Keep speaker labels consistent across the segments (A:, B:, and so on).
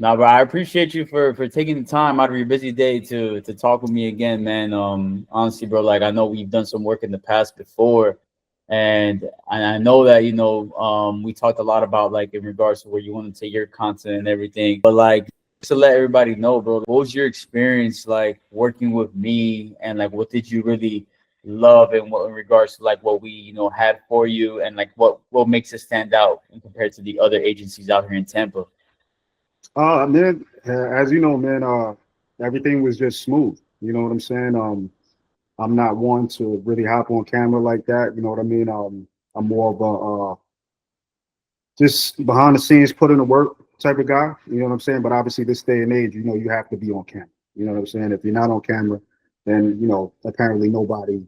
A: No, but I appreciate you for taking the time out of your busy day to talk with me again, man. Honestly, bro, like I know we've done some work in the past before, and I know that we talked a lot about like in regards to where you want to take your content and everything. But like just to let everybody know, bro, what was your experience like working with me, and like what did you really love and what in regards to like what we had for you, and like what makes it stand out compared to the other agencies out here in Tampa.
B: Man, as you know, man, everything was just smooth. You know what I'm saying? I'm not one to really hop on camera like that. You know what I mean? I'm more of a just behind the scenes, put in the work type of guy. You know what I'm saying? But obviously, this day and age, you have to be on camera. You know what I'm saying? If you're not on camera, then apparently nobody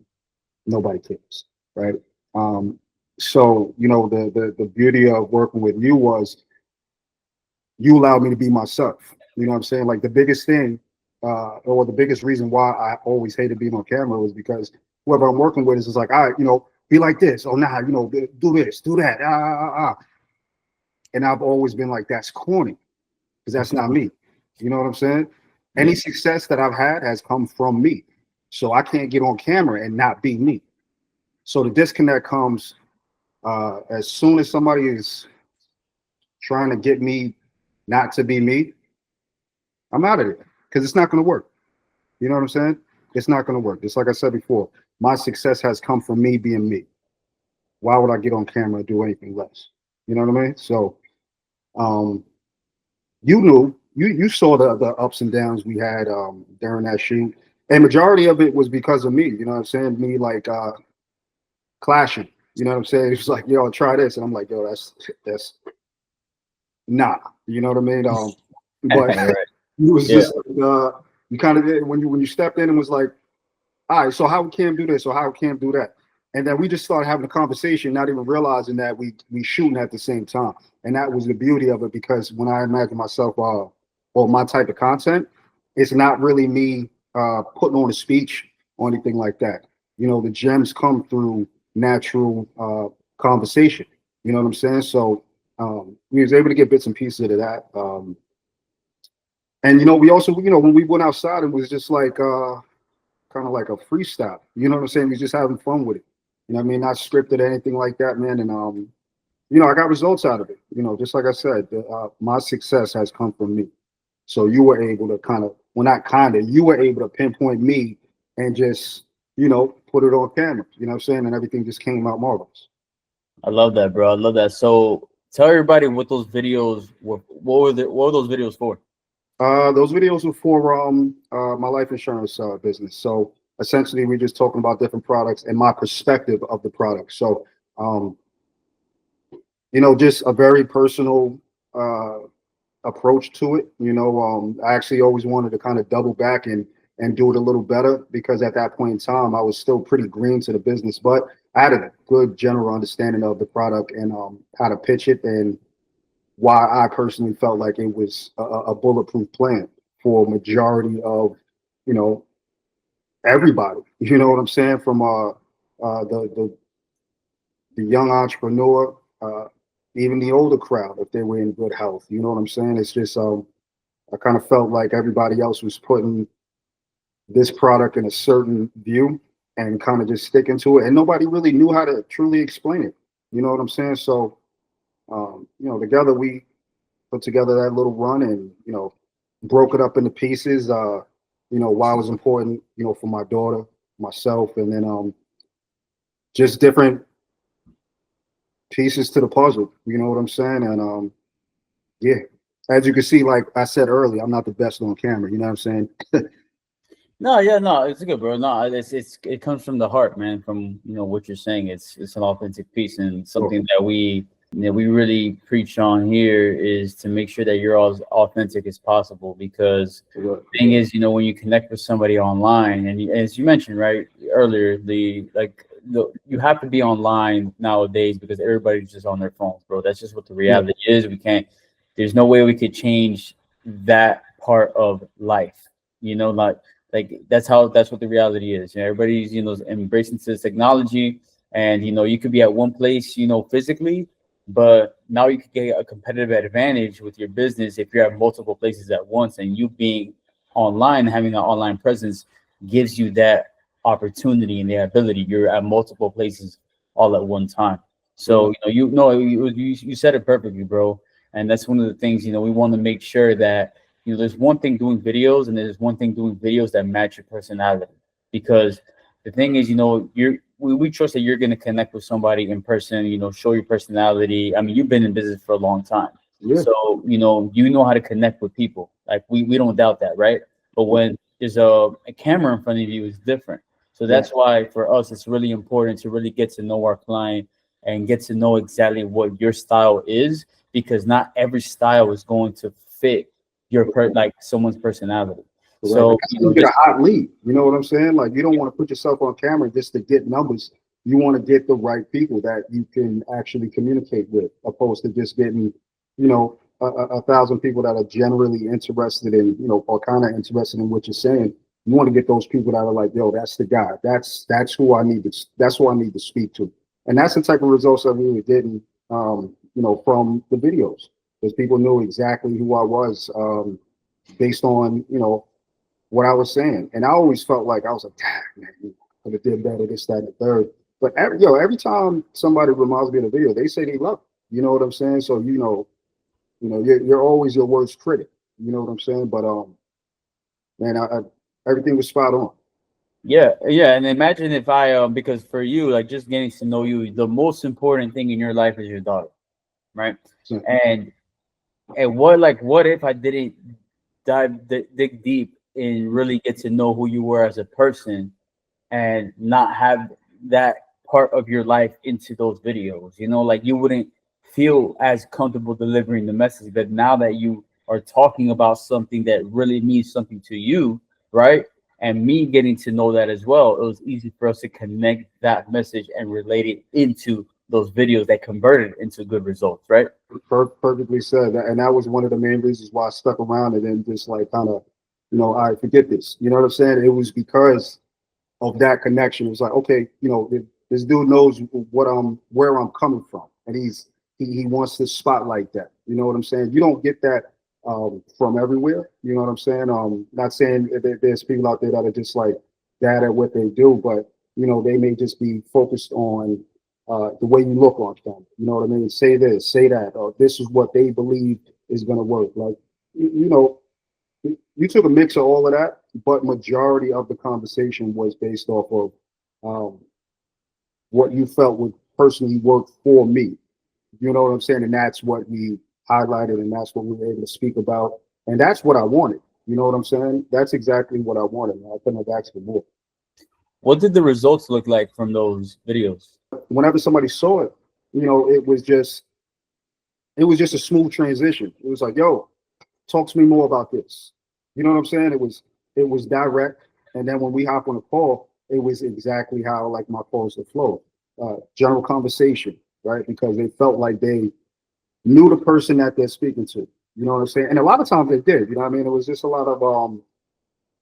B: cares, right? Um, so the beauty of working with you was you allowed me to be myself. You know what I'm saying? Like the biggest thing, or the biggest reason why I always hated being on camera was because whoever I'm working with is just like, all right, be like this. Oh, nah, do this, do that. And I've always been like, that's corny because that's not me. You know what I'm saying?
A: Yeah.
B: Any success that I've had has come from me. So I can't get on camera and not be me. So the disconnect comes as soon as somebody is trying to get me not to be me, I'm out of there because it's not going to work. You know what I'm saying? It's not going to work. Just like I said before, my success has come from me being me. Why would I get on camera and do anything less? You know what I mean? So, um, you saw the ups and downs we had during that shoot, and majority of it was because of me. You know what I'm saying? Me like clashing. You know what I'm saying? It's like, yo, try this, and I'm like, yo, that's nah. You know what I mean? But
A: Right.
B: it was
A: Yeah.
B: just you kind of did when you stepped in and was like, all right, so how we can't do this or how we can't do that. And then we just started having a conversation, not even realizing that we shooting at the same time. And that was the beauty of it because when I imagine myself or my type of content, it's not really me putting on a speech or anything like that. The gems come through natural conversation. You know what I'm saying? So we was able to get bits and pieces of that. And we also, when we went outside, it was just like kind of like a freestyle. You know what I'm saying? He's just having fun with it. You know what I mean? Not scripted or anything like that, man. And I got results out of it. Just like I said, my success has come from me. So you were able to well, not kind of, you were able to pinpoint me and just, put it on camera. You know what I'm saying? And everything just came out marvelous.
A: I love that, bro. I love that. So tell everybody what those videos were. What were those videos for?
B: Those videos were for my life insurance business. So essentially, we're just talking about different products and my perspective of the product. So um, just a very personal uh, approach to it. I actually always wanted to kind of double back and do it a little better because at that point in time, I was still pretty green to the business, but I had a good general understanding of the product and how to pitch it and why I personally felt like it was a bulletproof plan for majority of you know everybody. You know what I'm saying? From the young entrepreneur, even the older crowd, if they were in good health. You know what I'm saying? It's just I kind of felt like everybody else was putting this product in a certain view and kind of just sticking to it, and nobody really knew how to truly explain it. You know what I'm saying? So together we put together that little run and broke it up into pieces. Why it was important, for my daughter, myself, and then just different pieces to the puzzle. You know what I'm saying? And yeah, as you can see, like I said earlier, I'm not the best on camera. You know what I'm saying?
A: No, yeah, no, it's good, bro. No, it comes from the heart, man. From what you're saying, it's an authentic piece and
B: So,
A: something that we really preach on here is to make sure that you're as authentic as possible. Because
B: yeah,
A: the thing is, when you connect with somebody online, and as you mentioned right earlier, you have to be online nowadays because everybody's just on their phones, bro. That's just what the
B: yeah,
A: reality is. We can't. There's no way we could change that part of life. Like that's what the reality is. Everybody's embracing this technology, and you could be at one place physically, But now you could get a competitive advantage with your business if you're at multiple places at once, and you being online, having an online presence gives you that opportunity and the ability. You're at multiple places all at one time.
B: Yeah,
A: So you said it perfectly, bro. And that's one of the things, we want to make sure that, there's one thing doing videos, and there's one thing doing videos that match your personality. Because the thing is, we trust that you're going to connect with somebody in person, show your personality. I mean, you've been in business for a long time.
B: yeah,
A: So, you know how to connect with people. Like we don't doubt that, right? But when there's a camera in front of you, it's different. So
B: yeah.
A: that's why for us, it's really important to really get to know our client and get to know exactly what your style is, because not every style is going to fit like someone's personality.
B: Correct. And
A: So,
B: that's how you get a
A: just
B: hot lead. You know what I'm saying? Like, you don't want to put yourself on camera just to get numbers. You want to get the right people that you can actually communicate with, opposed to just getting, a thousand people that are generally interested in, or kind of interested in what you're saying. You want to get those people that are like, yo, that's the guy. That's who I need to. That's who I need to speak to. And that's the type of results that we were getting, from the videos, because people knew exactly who I was, based on, what I was saying. And I always felt like I was like, damn, man, you could have did better, this, that, and the third. But every time somebody reminds me of the video, they say they love it. You know what I'm saying? So you're always your worst critic. You know what I'm saying? But man, everything was spot on.
A: yeah, and imagine if I because for you, like just getting to know you, the most important thing in your life is your daughter, right?
B: So,
A: And what if I didn't dig deep and really get to know who you were as a person, and not have that part of your life into those videos? Like you wouldn't feel as comfortable delivering the message. But now that you are talking about something that really means something to you, right? And me getting to know that as well, it was easy for us to connect that message and relate it into those videos that converted into good results, right?
B: perfectly said. And that was one of the main reasons why I stuck around and then just like kind of, I forget this. You know what I'm saying? It was because of that connection. It was like, okay, this dude knows where I'm coming from, and he wants to spotlight that. You know what I'm saying? You don't get that from everywhere. You know what I'm saying? Not saying that there's people out there that are just like bad at what they do, but they may just be focused on the way you look on camera. You know what I mean? Say this, say that, or this is what they believe is going to work. Like, you know, you took a mix of all of that, but majority of the conversation was based off of um, what you felt would personally work for me. You know what I'm saying? And that's what we highlighted, and that's what we were able to speak about, and that's what I wanted. You know what I'm saying? That's exactly what I wanted. Man. I couldn't have asked for more.
A: What did the results look like from those videos?
B: Whenever somebody saw it, it was just a smooth transition. It was like, yo, talk to me more about this. You know what I'm saying? It was direct, and then when we hop on a call, it was exactly how like my calls would flow. General conversation, right? Because they felt like they knew the person that they're speaking to. You know what I'm saying? And a lot of times they did. You know what I mean? It was just a lot of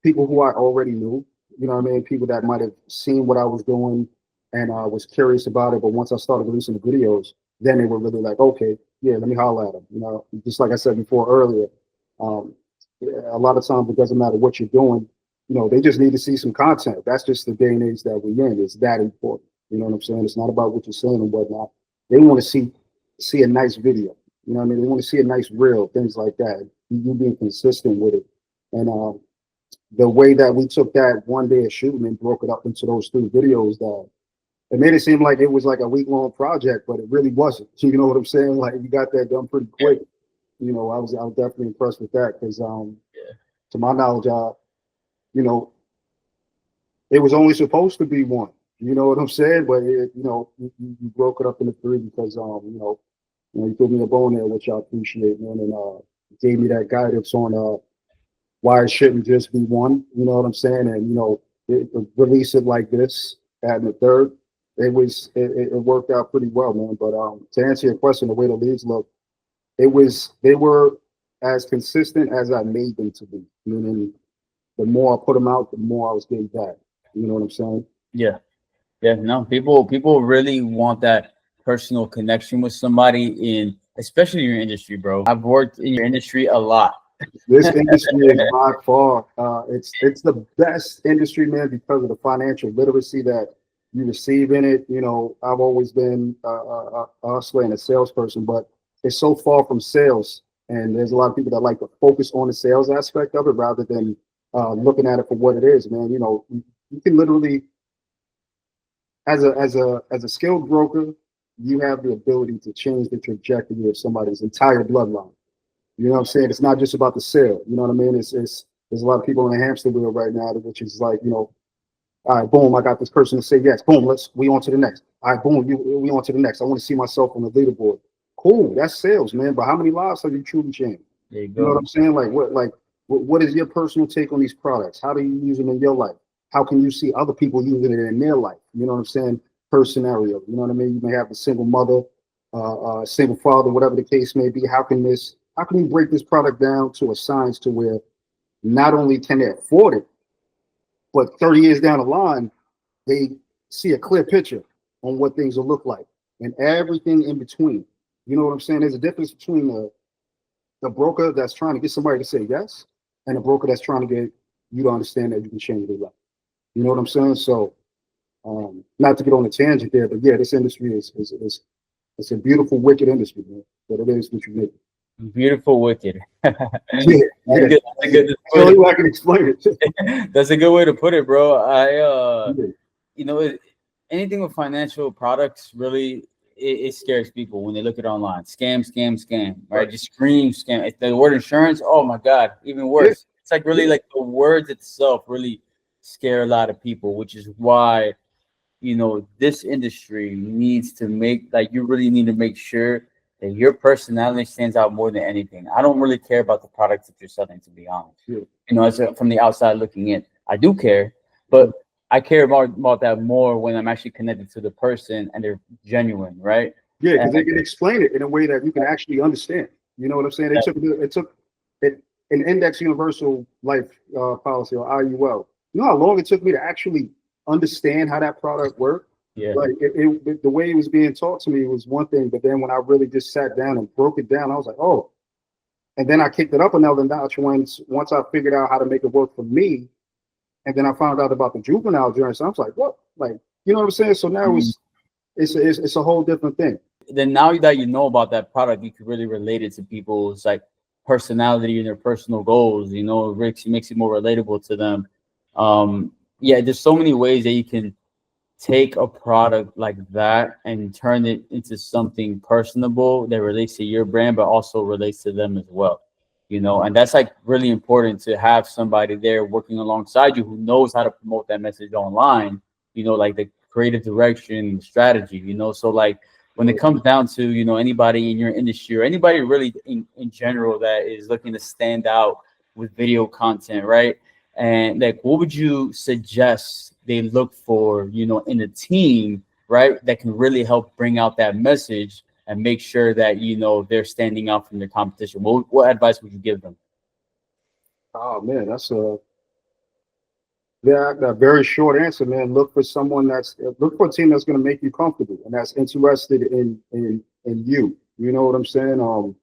B: people who I already knew. You know what I mean? People that might have seen what I was doing and was curious about it. But once I started releasing the videos, then they were really like, okay, yeah, let me holler at them. You know, just like I said before earlier, um, yeah, a lot of times it doesn't matter what you're doing. They just need to see some content. That's just the day and age that we're in. It's that important. You know what I'm saying? It's not about what you're saying and whatnot. They want to see a nice video. You know what I mean? They want to see a nice reel, things like that. You being consistent with it. And the way that we took that one day of shooting and broke it up into those 3 videos, that it made it seem like it was like a week-long project, but it really wasn't. You know what I'm saying? Like we got that done pretty quick. I was definitely impressed with that because to my knowledge, you know, it was only supposed to be one. You know what I'm saying? But you broke it up into 3 because you put me a bone there, which I appreciate, man, and gave me that guidance on why it shouldn't just be one. You know what I'm saying? And release it like this, adding the third. It worked out pretty well, man. But to answer your question, the way the leads look, they were as consistent as I made them to be. Meaning, the more I put them out, the more I was getting back. You know what I'm saying?
A: Yeah, yeah. No, people really want that personal connection with somebody in, especially your industry, bro. I've worked in your industry a lot.
B: This industry is by far, it's the best industry, man, because of the financial literacy that you receive in it. You know, I've always been a hustler and a salesperson, but it's so far from sales. And there's a lot of people that like to focus on the sales aspect of it rather than looking at it for what it is, man. You know, you can literally, as a skilled broker, you have the ability to change the trajectory of somebody's entire bloodline. You know what I'm saying? It's not just about the sale. You know what I mean? It's there's a lot of people on the hamster wheel right now, which is like, you know, all right, boom, I got this person to say yes. Boom, we on to the next. All right, boom, we on to the next. I want to see myself on the leaderboard. Cool, that's sales, man. But how many lives have you truly changed?
A: There you
B: You know what
A: go.
B: I'm saying? What is your personal take on these products? How do you use them in your life? How can you see other people using it in their life? You know what I'm saying? Per scenario. You know what I mean? You may have a single mother, single father, whatever the case may be. How can you break this product down to a science to where not only can they afford it, but 30 years down the line, they see a clear picture on what things will look like and everything in between. You know what I'm saying? There's a difference between the broker that's trying to get somebody to say yes and a broker that's trying to get you to understand that you can change their life. You know what I'm saying? So, not to get on a tangent there, but yeah, this industry is it's a beautiful, wicked industry, man. But it is what you make.
A: Beautiful wicked. That's
B: Yeah, yeah.
A: good. That's a good.
B: So you I can explain it.
A: That's a good way to put it, bro.
B: Yeah.
A: You know, anything with financial products really it scares people when they look at it online. Scam, scam, scam. Right? Just scream scam. If the word insurance, oh my god, even
B: Yeah,
A: worse. It's like really
B: yeah.
A: like the words itself really scare a lot of people, which is why this industry needs to make like you really need to make sure that your personality stands out more than anything. I don't really care about the products that you're selling, to be honest.
B: Yeah.
A: From the outside looking in, I do care, but I care about that more when I'm actually connected to the person and they're genuine, right?
B: Yeah, because
A: And
B: they can explain it in a way that you can actually understand. You know what I'm saying? It, an index universal life policy or IUL. You know how long it took me to actually understand how that product worked?
A: yeah,
B: Like the way it was being taught to me was one thing, but then when I really just sat down and broke it down, I was like, oh. And then I kicked it up another notch once I figured out how to make it work for me. And then I found out about the juvenile journey. So I was like, what? Like, you know what I'm saying? So now it's a whole different thing.
A: then now that you know about that product, you can really relate it to people's like personality and their personal goals. It makes it more relatable to them. Yeah, there's so many ways that you can take a product like that and turn it into something personable that relates to your brand, but also relates to them as well. And that's like really important to have somebody there working alongside you who knows how to promote that message online, like the creative direction, strategy, so like when it comes down to, anybody in your industry or anybody really in general that is looking to stand out with video content, right? And like, what would you suggest they look for, in a team, right, that can really help bring out that message and make sure that they're standing out from their competition? What advice would you give them?
B: Oh man, that's a very short answer, man. Look for a team that's going to make you comfortable and that's interested in you. You know what I'm saying?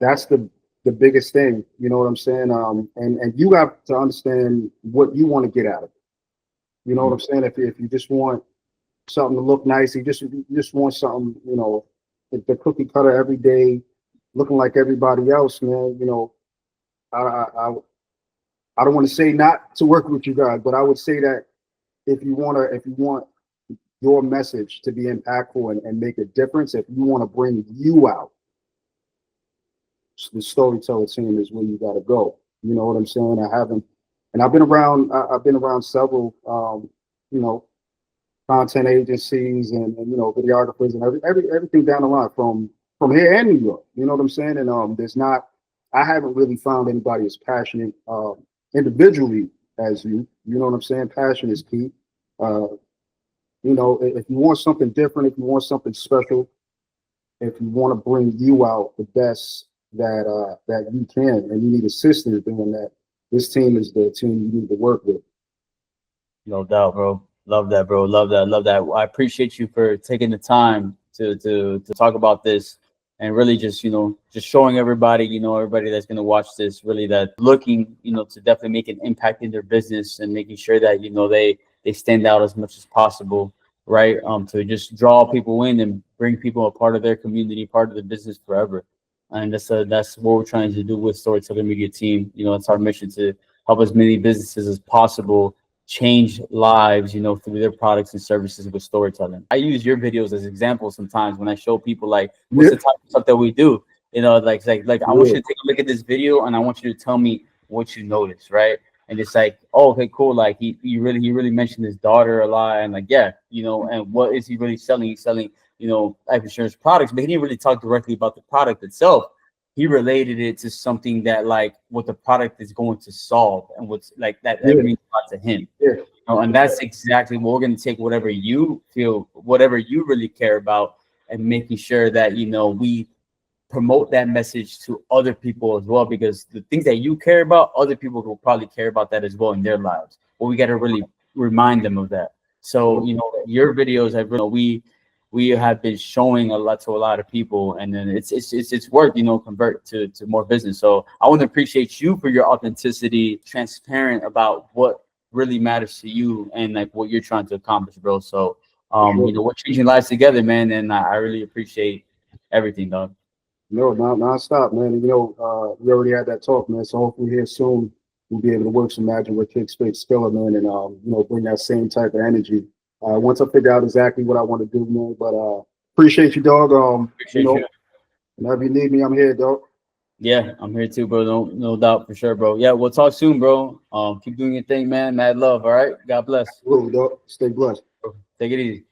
B: That's the biggest thing. You know what I'm saying? And you have to understand what you want to get out of it. You know what I'm saying? If you just want something to look nice, you just want something, the cookie cutter every day, looking like everybody else, man. I I, I I don't want to say not to work with you guys, but I would say that if you want your message to be impactful and make a difference, if you want to bring you out, the storyteller team is where you got to go. You know what I'm saying? I've been around. I've been around several, you know, content agencies and videographers and everything down the line from here and New York. You know what I'm saying? And there's not. I haven't really found anybody as passionate individually as you. You know what I'm saying? Passion is key. Uh, if you want something different, if you want something special, if you want to bring you out the best that you can, and you need assistance doing that, this team is the team you need to work with.
A: No doubt, bro. Love that, bro. Love that. Love that. I appreciate you for taking the time to talk about this, and really just just showing everybody, everybody that's going to watch this, really that looking, to definitely make an impact in their business, and making sure that they stand out as much as possible, right? To just draw people in and bring people a part of their community, part of the business forever. And that's what we're trying to do with Storyteller Media Team. It's our mission to help as many businesses as possible change lives, through their products and services with storytelling. I use your videos as examples sometimes when I show people like what's
B: Yeah,
A: the type of stuff that we do. Like I want
B: yeah,
A: you to take a look at this video and I want you to tell me what you noticed, right? And it's like, oh, okay, cool. Like he really mentioned his daughter a lot, and like, yeah, and what is he really selling? He's selling, life insurance products, but he didn't really talk directly about the product itself. He related it to something that like what the product is going to solve, and what's like that
B: yeah,
A: means a lot to him.
B: yeah,
A: And that's exactly what we're going to take, whatever you feel, whatever you really care about, and making sure that we promote that message to other people as well, because the things that you care about, other people will probably care about that as well in their lives, but we got to really remind them of that. So your videos have we have been showing a lot to a lot of people, and then it's worked, convert to more business. So I want to appreciate you for your authenticity, transparent about what really matters to you and like what you're trying to accomplish, bro. So
B: for sure.
A: we're changing lives together, man, and I really appreciate everything, dog.
B: No, non-stop, man. And, we already had that talk, man. So hopefully here soon we'll be able to work some magic with Kick Space Skiller, man, and bring that same type of energy. Once I figure out exactly what I want to do, man. But appreciate you, dog.
A: Appreciate you.
B: Whenever you need me, I'm here, dog.
A: Yeah, I'm here too, bro. No doubt for sure, bro. Yeah, we'll talk soon, bro. Keep doing your thing, man. Mad love. All right. God bless.
B: Absolutely, dog. Stay blessed.
A: Take it easy.